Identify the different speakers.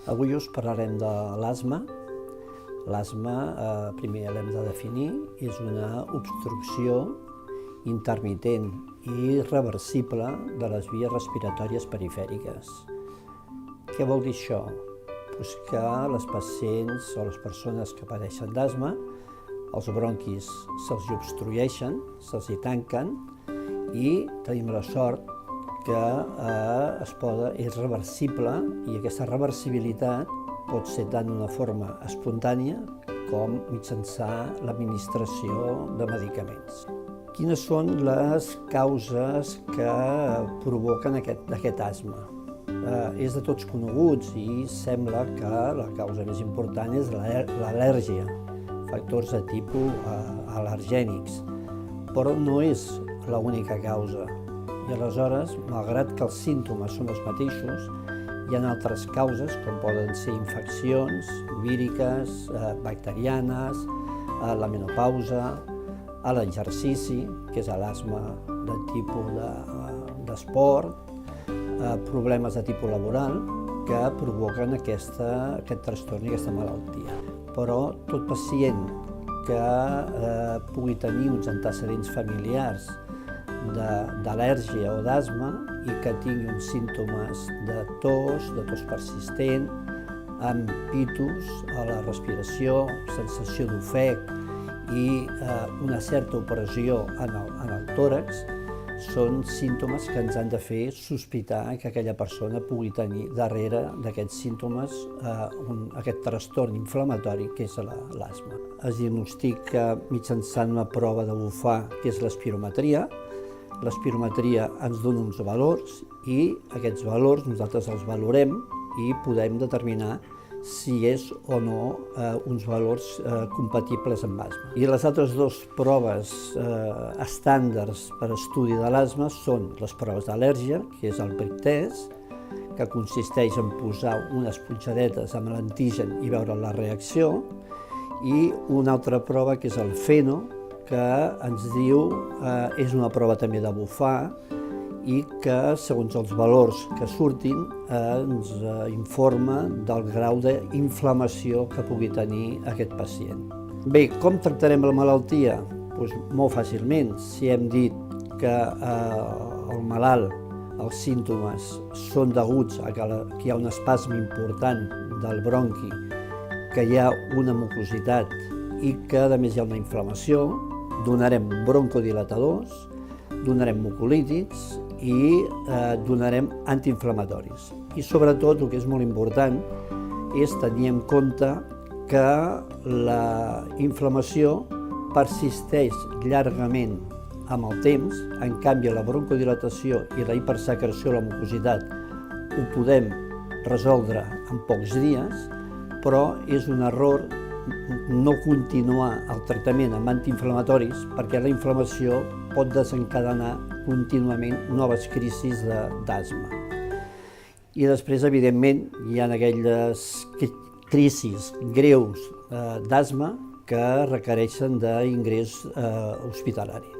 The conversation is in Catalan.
Speaker 1: Avui us parlarem de l'asma. L'asma, primer l'hem de definir, és una obstrucció intermitent i irreversible de les vies respiratòries perifèriques. Què vol dir això? Pues que les pacients o les persones que pateixen d'asma, els bronquis se'ls obstrueixen, se'ls tanquen i tenim la sort que és reversible i aquesta reversibilitat pot ser tant d'una forma espontània com mitjançant l'administració de medicaments. Quines són les causes que provoquen aquest asma? És de tots coneguts i sembla que la causa més important és l'al·lèrgia, factors de tipus al·lergènics, però no és l'única causa. I aleshores, malgrat que els símptomes són els mateixos, hi ha altres causes, com poden ser infeccions víriques, bacterianes, la menopausa, l'exercici, que és l'asma de tipus d'esport, problemes de tipus laboral que provoquen aquest trastorn i aquesta malaltia. Però tot pacient que pugui tenir uns antecedents familiars d'al·lèrgia o d'asma i que tingui uns símptomes de tos persistent, amb pitus a la respiració, sensació d'ofec i una certa opressió en el tòrax, són símptomes que ens han de fer sospitar que aquella persona pugui tenir darrere d'aquests símptomes aquest trastorn inflamatori que és l'asma. Es diagnostica mitjançant una prova de bufar, que és l'espirometria. L'espirometria ens dona uns valors i aquests valors nosaltres els valorem i podem determinar si és o no uns valors compatibles amb asma. I les altres dues proves estàndards per estudi de l'asma són les proves d'al·lèrgia, que és el prick test, que consisteix en posar unes punxadetes amb l'antigen i veure la reacció, i una altra prova que és el FeNO, que ens diu, és una prova també de bufar i que, segons els valors que surtin, ens informa del grau d'inflamació que pugui tenir aquest pacient. Bé, com tractarem la malaltia? Doncs molt fàcilment. Si hem dit que el malalt, els símptomes són deguts a que hi ha un espasme important del bronqui, que hi ha una mucositat i que a més hi ha una inflamació, donarem broncodilatadors, donarem mucolítics i donarem antiinflamatoris. I sobretot, el que és molt important, és tenir en compte que la inflamació persisteix llargament amb el temps, en canvi la broncodilatació i la hipersecreció de la mucositat ho podem resoldre en pocs dies, però és un error no continuar el tractament amb antiinflamatoris perquè la inflamació pot desencadenar contínuament noves crisis d'asma. I després, evidentment, hi ha aquelles crisis greus d'asma que requereixen d'ingrés hospitalari.